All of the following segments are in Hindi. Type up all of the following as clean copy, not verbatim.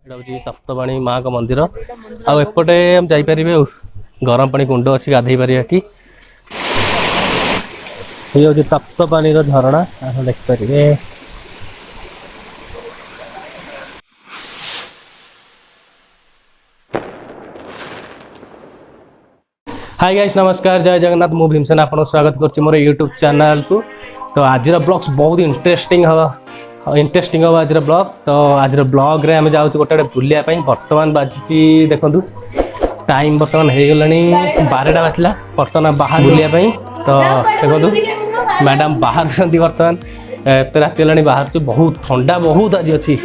एटा हूँ तप्तपाणी माँ का मंदिर आउटे हम जापर गरम पानी कुंड अच्छी गाधे पारे कि ये हूँ तप्तपाणी झरणा देखिपारे। हाय गाइस नमस्कार जय जगन्नाथ मु भीमसेन आपन स्वागत करछि मोर यूट्यूब चैनल को। तो आज ब्लॉग्स बहुत इंटरेस्टिंग हम आज ब्लॉग। तो आज ब्लॉग रे हम जाऊ गोटे बुलिया बर्तमान बाजी देखु टाइम बर्तमान हो गलानी 12टा बाजिला बर्तमान बाहर बुलिया। तो देखो मैडम बाहर बर्तमान एत राति गलानी बाहर बहुत ठंडा बहुत आज अच्छी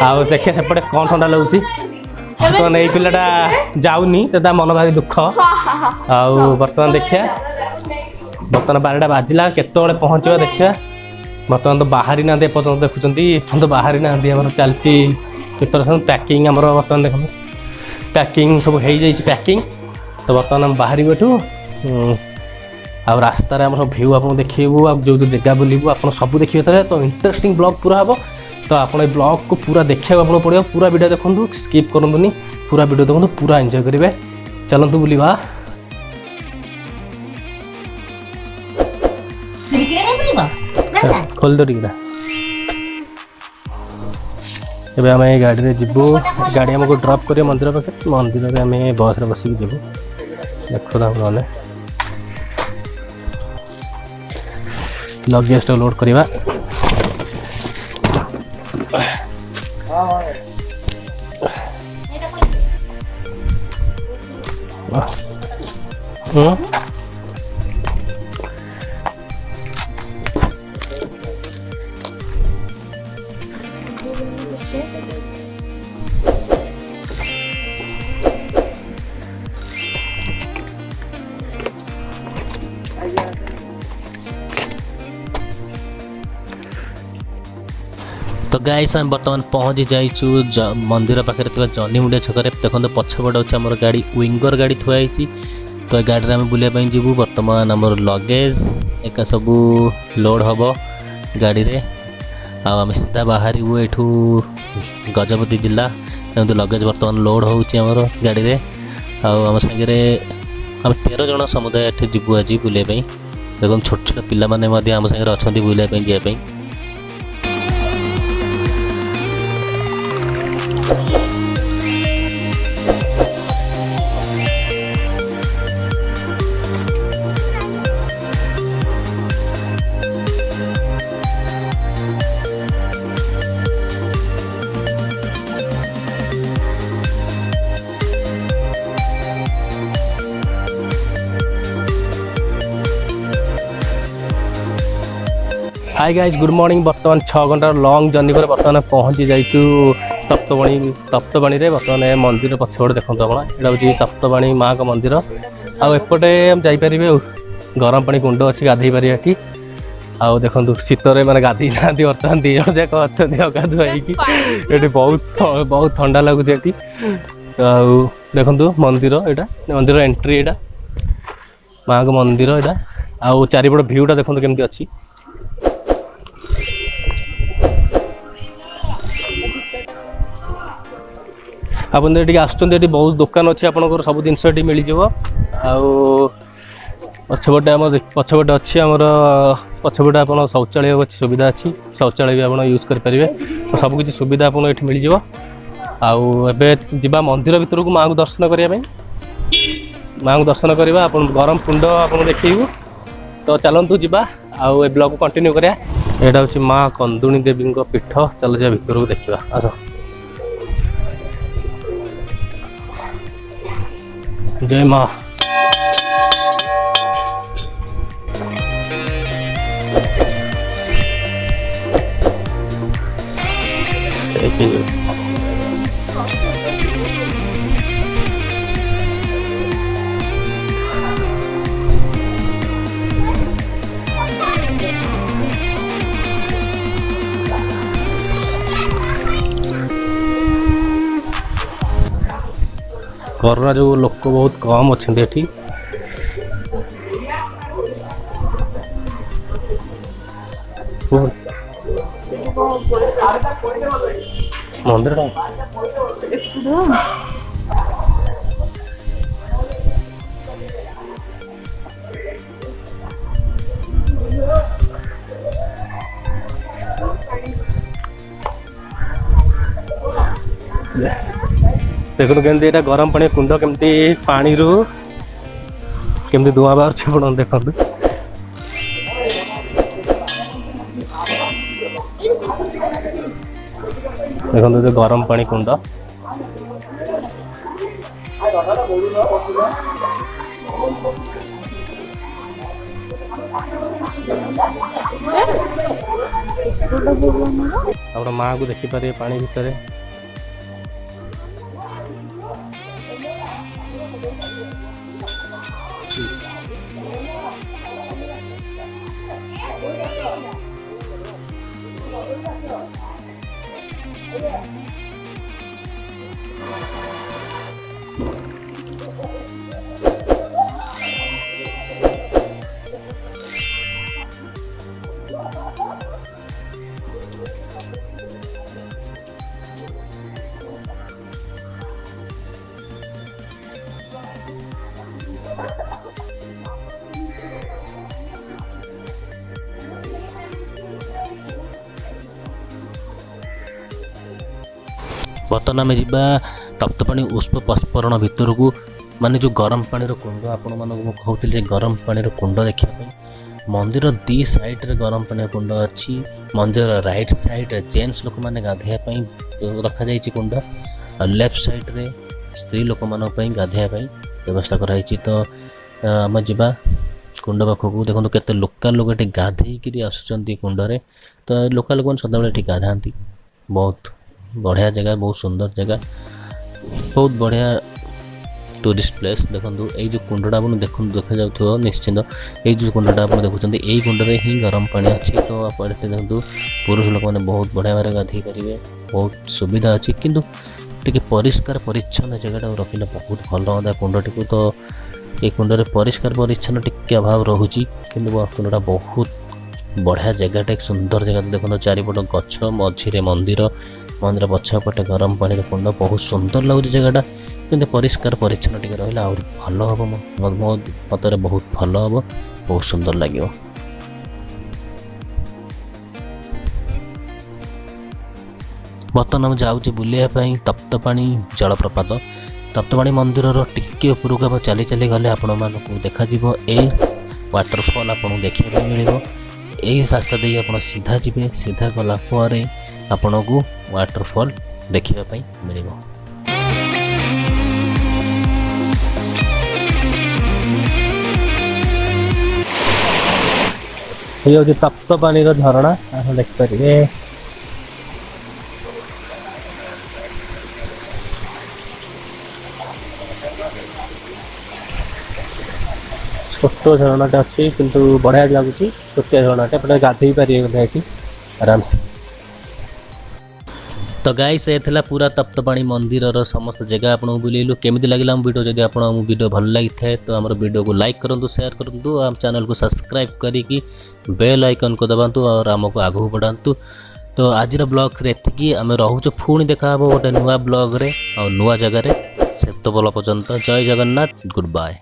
आ देखे सेपटे कौन ठंडा लगुच बर्तमान ये पिलाटा जाऊनी तो मन भारी दुख आउ बर्तमान देखिया बर्तमान 12टा बाजिला केतବେଳେ पहुँचवा देखिया। बर्तमान तो बाहरी ना पर्यटन देखुं तो बाहरी ना चलती प्रिपरेसन पैकिंग आमर बर्तमान देखो पैकिंग सब हो जाइए पैकिंग। तो बर्तमान आम बाहर बैठू आ रास्तार आम सब भ्यू आप देखू आ जो जगह बुलू आप सब देखिए तो इंटरेस्टिंग ब्लॉग पूरा हम। तो आप ब्लॉग को पूरा देखा आपको पड़ो पूरा वीडियो देखूँ स्किप करूँ पूरा वीडियो देखो पूरा एंजॉय करेंगे। चलतु बुलवा खोल दो टिकटा एबे आम गाड़ी में जीवु गाड़ी आमको ड्रॉप कर मंदिर पाखे मंदिर में आम बस रे बसिक जीवु देखो मैंने लगेज तो लोड करवा। तो गाइस हम बर्तमान पहुँची जाइचु मंदिर पाखे जनी मुंडिया छकरे देखो पछपट अच्छे आम गाड़ी विंगर गाड़ी थुआई। तो गाड़ी में आम बुलाइपाई जीवु बर्तमान आमर लगेज एक सब लोड हम गाड़ी रे आम सीधा बाहर एठू गजपति जिला एमती लगेज बर्तमान लोड होमर गाड़ी रे आम सागे आम 13 जन समुदाय एठी जीवु आज बुलाइपाई। देखो छोट छोट पिला माने आम सागे अच्छा बुलाइपाई जावाई। हाय गाइस गुड मॉर्निंग बर्तमान 6 घंटा लॉन्ग जर्नी पर बर्तमान पहुँची जाइचु तप्तपाणी रे बर्तमान मंदिर पछपटे देखो आप ये तप्तपाणी माँ का मंदिर आउटे हम जापर गरम पानी कुंड अच्छी गाधे पारे कि आउ देखो शीतर मैंने गाधे ना बर्तमान 2 जन जाक अच्छा गाधुआई ये बहुत ठंडा लगुच। तो देखो मंदिर यहाँ मंदिर एंट्री यहाँ माँ का मंदिर यहाँ आउ चारिपट भ्यूटा देखो केमती अच्छी। आप आसुँच बहुत दुकान अच्छे आपंकर सब जिनस ये मिल पछपटे आम पछपटे अच्छी आमर पछपटे आप शौचालय अच्छी सुविधा अच्छी शौचालय भी आप यूज करेंगे तो सबकि सुविधा आपको ये मिल जावा मंदिर भितर को माँ को दर्शन करने माँ को दर्शन करवा आप गरम कुंड आप देखू। तो चलतु जा आउ ब्लॉग को कंटिन्यू करा। यहाँ हूँ माँ कंदुणी देवी पीठ चल जा भितर को देखा आस जय माँ। कोरोना जो लोक बहुत कम अच्छा ये मंदिर देखो केमती यहाँ गरम पानी कुंड केमती पानी रू केमती धुआं बाहर आप देखो देखो गरम पानी कुंड आप माँ को देखिपारे पानी भितर बर्तमान आम जा तप्तपाणी उष्प पस्फरण भितर को माने जो गरम पानी कुंड आपण मानक कहते गरम पानी कुंड देखापी मंदिर दी साइड रे गरम पानी कुंड अच्छी मंदिर राइट साइड जेन्ट्स लोक मैंने गाधेयापी रखा जाइए कुंड और लेफ्ट साइड रे स्त्री लोक मान गाधेयापी व्यवस्था कराई। तो आम जा कुंड पाखक देखो केते लोकल लोक ये गाधेक आसुँच कुंडे तो लोकल लोक सदा ये गाधा बहुत बढ़िया जगह बहुत सुंदर जगह बहुत बढ़िया टूरिस्ट प्लेस देखो ये जो कुंडा आप देखा जाऊ निश्चिंत ये जो कुंडा आप देखुं यही कुंडे ही गरम पानी अच्छी तो आप देखो पुरुष लोक मैंने बहुत बढ़िया भाव गाधे पारे बहुत सुविधा अच्छी किंतु टी परिष्कार परिच्छन्न जगह रखिले बहुत भल हाँ कुंड टी तो ये कुंडे परिष्कार परिच्छन्न टी अभाव रोचे कि कुंडा बहुत बढ़िया जगह एक सुंदर जगह देखो चारिपट गछ मझे मंदिर मंदिर पछपटे गरम पानी कुंड बहुत सुंदर लगुच जगहटा कि परिष्कार परिच्छन्न टी रहा आ भल हम मो मतरे बहुत भल हम बहुत सुंदर लगे। बर्तमान आम जाऊे बुलायापाई तप्तपाणी जलप्रपात तप्तपाणी मंदिर टिके उपरକୁ आप चली चली गले आपण मानक देखा ए वाटरफॉल आपको देखा मिल यही रास्ता दे आप सीधा जी सीधा गला आपण को वाटरफॉल देखापी मिल। ये हूँ तप्त पानी झरणा आप देखिपारे छोट झरणाटे अच्छी किंतु बढ़िया लगुच छोटिया झरणाटे आप गाधे पारे आराम से। तो गाइस ये थिला पूरा तप्तपाणी मंदिर समस्त जगह आपको बुलेलु केमिति लागला हम वीडियो जदि आपन वीडियो भल लगी थाए तो हमर वीडियो को लाइक करंतु शेयर करंतु आम चैनल को सब्सक्राइब करिकी बेल आइकन को दबांतु और हमको आगु बढ़ांतु। तो आज ब्लॉग रे एतिकी आम रहूँ पुणी देखा गोटे नुआ ब्लॉग रे और नुआ जगह रे से तो पर्यंत जय जगन्नाथ गुड बाय।